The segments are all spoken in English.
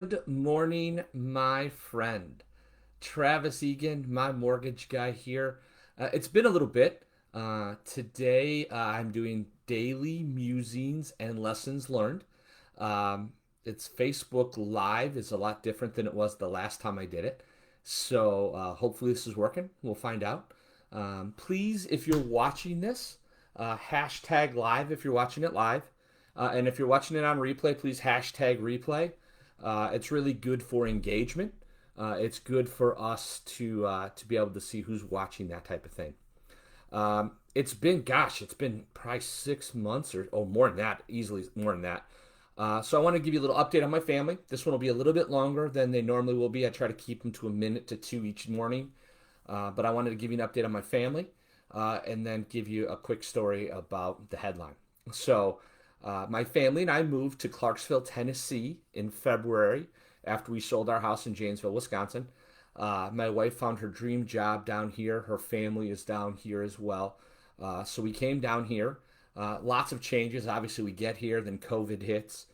Good morning, my friend. Travis Egan, my mortgage guy here. It's been a little bit. Today, I'm doing daily musings and lessons learned. It's Facebook Live is a lot different than it was the last time I did it. So hopefully this is working. We'll find out. Please, if you're watching this, hashtag live if you're watching it live. And if you're watching it on replay, please hashtag replay. It's really good for engagement. It's good for us to be able to see who's watching that type of thing. It's been probably 6 months or more than that, easily more than that. So I want to give you a little update on my family. This one will be a little bit longer than they normally will be. I try to keep them to a minute to two each morning. But I wanted to give you an update on my family and then give you a quick story about the headline. So, my family and I moved to Clarksville, Tennessee in February after we sold our house in Janesville, Wisconsin. My wife found her dream job down here. Her family is down here as well. So we came down here. Lots of changes. Obviously, we get here, then COVID hits.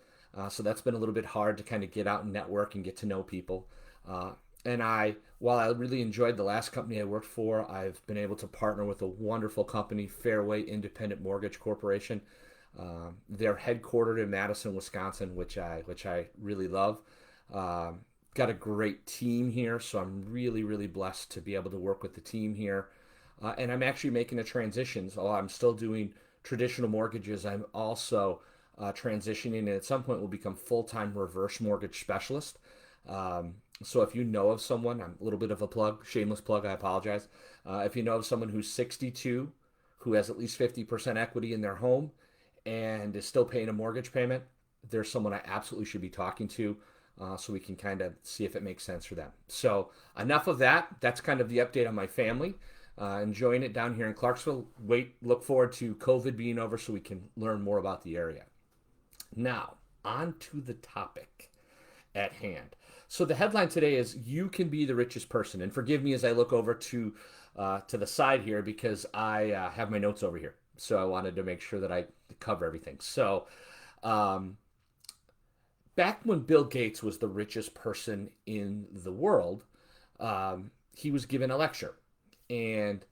So that's been a little bit hard to kind of get out and network and get to know people. Uh, while I really enjoyed the last company I worked for, I've been able to partner with a wonderful company, Fairway Independent Mortgage Corporation. They're headquartered in Madison, Wisconsin, which I really love. Um, Got a great team here, so I'm really blessed to be able to work with the team here. And I'm actually making a transition. So I'm still doing traditional mortgages. I'm also transitioning, and at some point will become full-time reverse mortgage specialist. So if you know of someone, I'm a little bit of a plug, shameless plug, I apologize. If you know of someone who's 62, who has at least 50% equity in their home, and is still paying a mortgage payment, there's someone I absolutely should be talking to so we can kind of see if it makes sense for them. So, enough of that. That's kind of the update on my family. Enjoying it down here in Clarksville. Look forward to COVID being over so we can learn more about the area. Now, on to the topic at hand. So the headline today is "You can be the richest person." And forgive me as I look over to the side here because I have my notes over here. So I wanted to make sure that I cover everything. So um, back when Bill Gates was the richest person in the world, he was given a lecture, and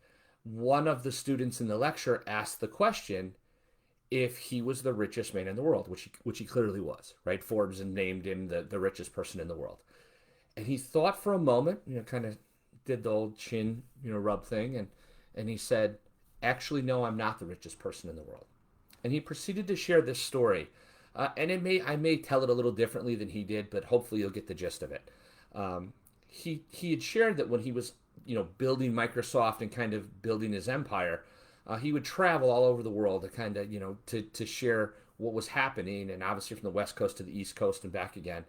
one of the students in the lecture asked the question if he was the richest man in the world, which he clearly was, right? Forbes named him the richest person in the world. And he thought for a moment, kind of did the old chin, rub thing, and he said, "Actually, no, I'm not the richest person in the world." And he proceeded to share this story, and I may tell it a little differently than he did, but hopefully you'll get the gist of it. He had shared that when he was building Microsoft and kind of building his empire, he would travel all over the world to kind of to share what was happening, and obviously from the West Coast to the East Coast and back again.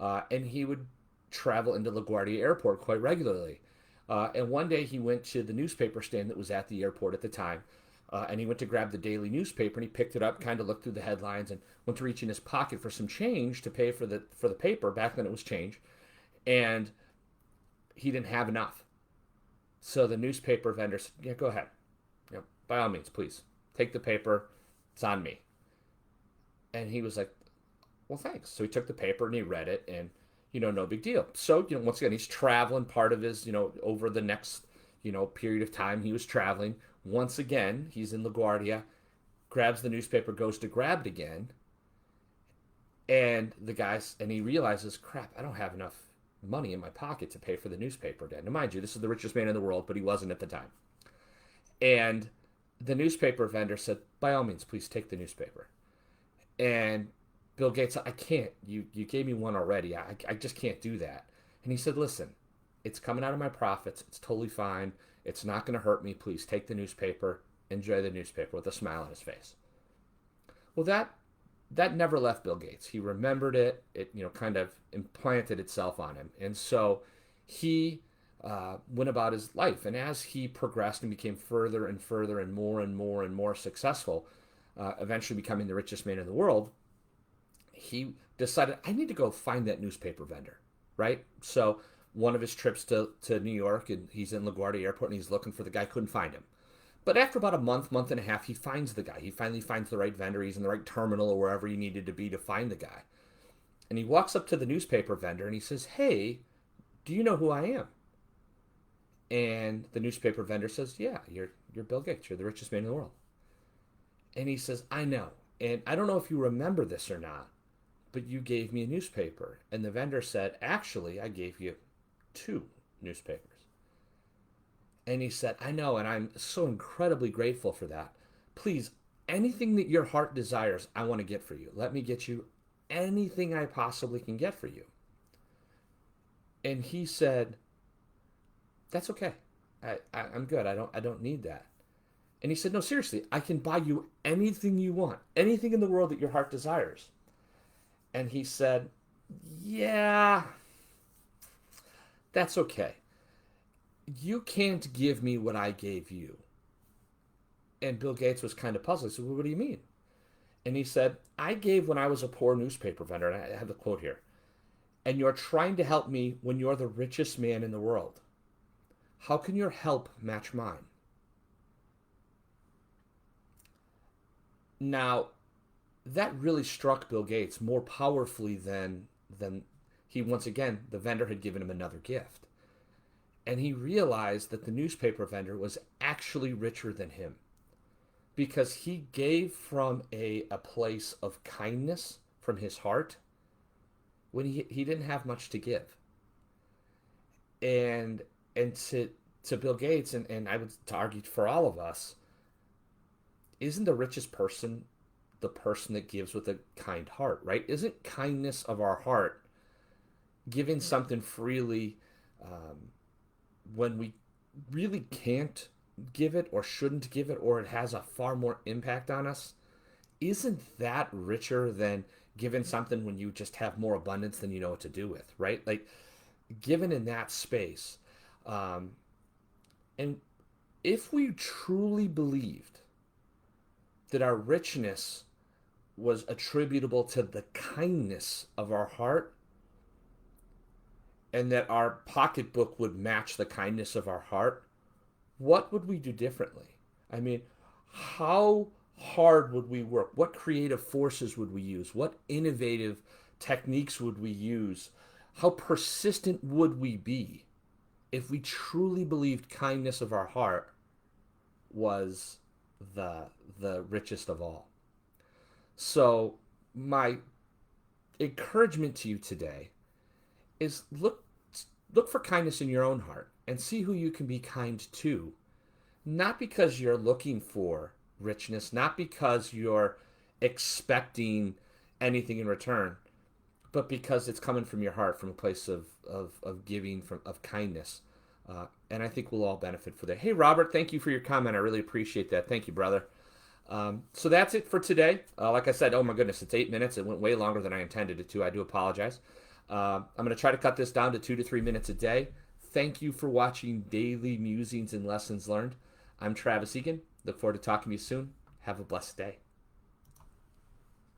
And he would travel into LaGuardia Airport quite regularly. And one day he went to the newspaper stand that was at the airport at the time, and he went to grab the daily newspaper and he picked it up, kind of looked through the headlines, and went to reach in his pocket for some change to pay for the paper. Back then it was change, and he didn't have enough. So the newspaper vendor said, "Yeah, go ahead. By all means, please take the paper. It's on me." And he was like, "Well, thanks." So he took the paper and he read it, and no big deal. So once again, he's traveling. Part of his over the next period of time he was traveling. Once again, he's in LaGuardia, grabs the newspaper, goes to grab it again, and he realizes, crap, I don't have enough money in my pocket to pay for the newspaper again. Now, mind you, this is the richest man in the world, but he wasn't at the time. And the newspaper vendor said, "By all means, please take the newspaper." And Bill Gates, "I can't. You gave me one already. I just can't do that." And he said, "Listen, it's coming out of my profits. It's totally fine. It's not going to hurt me. Please take the newspaper. Enjoy the newspaper," with a smile on his face. Well, that never left Bill Gates. He remembered it. It kind of implanted itself on him, and so he went about his life. And as he progressed and became further and further and more successful, eventually becoming the richest man in the world, he decided, I need to go find that newspaper vendor, right? So one of his trips to New York, and he's in LaGuardia Airport, and he's looking for the guy, couldn't find him. But after about a month and a half, he finds the guy. He finally finds the right vendor. He's in the right terminal or wherever he needed to be to find the guy. And he walks up to the newspaper vendor and he says, "Hey, do you know who I am?" And the newspaper vendor says, "Yeah, you're Bill Gates. You're the richest man in the world." And he says, "I know. And I don't know if you remember this or not, but you gave me a newspaper." And the vendor said, "Actually, I gave you two newspapers." And he said, "I know, and I'm so incredibly grateful for that. Please, anything that your heart desires, I want to get for you. Let me get you anything I possibly can get for you." And he said, "That's okay. I'm good. I don't need that." And he said, "No, seriously, I can buy you anything you want, anything in the world that your heart desires." And he said, "Yeah, that's okay. You can't give me what I gave you." And Bill Gates was kind of puzzled. He said, "Well, what do you mean?" And he said, "I gave when I was a poor newspaper vendor," and I have the quote here, "and you're trying to help me when you're the richest man in the world. How can your help match mine?" Now, that really struck Bill Gates more powerfully than he, once again, the vendor had given him another gift. And he realized that the newspaper vendor was actually richer than him because he gave from a place of kindness from his heart when he didn't have much to give. And to Bill Gates, and I would to argue for all of us, isn't the richest person the person that gives with a kind heart, right? Isn't kindness of our heart giving something freely when we really can't give it or shouldn't give it, or it has a far more impact on us? Isn't that richer than giving something when you just have more abundance than you know what to do with, right? Like, given in that space. And if we truly believed that our richness was attributable to the kindness of our heart, and that our pocketbook would match the kindness of our heart, what would we do differently? I mean, how hard would we work? What creative forces would we use? What innovative techniques would we use? How persistent would we be if we truly believed kindness of our heart was the richest of all? So my encouragement to you today is look for kindness in your own heart and see who you can be kind to, not because you're looking for richness, not because you're expecting anything in return, but because it's coming from your heart, from a place of giving, of kindness. And I think we'll all benefit for that. Hey, Robert, thank you for your comment. I really appreciate that. Thank you, brother. So that's it for today. Like I said, oh my goodness, it's 8 minutes. It went way longer than I intended it to. I do apologize. I'm going to try to cut this down to 2 to 3 minutes a day. Thank you for watching Daily Musings and Lessons Learned. I'm Travis Egan. Look forward to talking to you soon. Have a blessed day.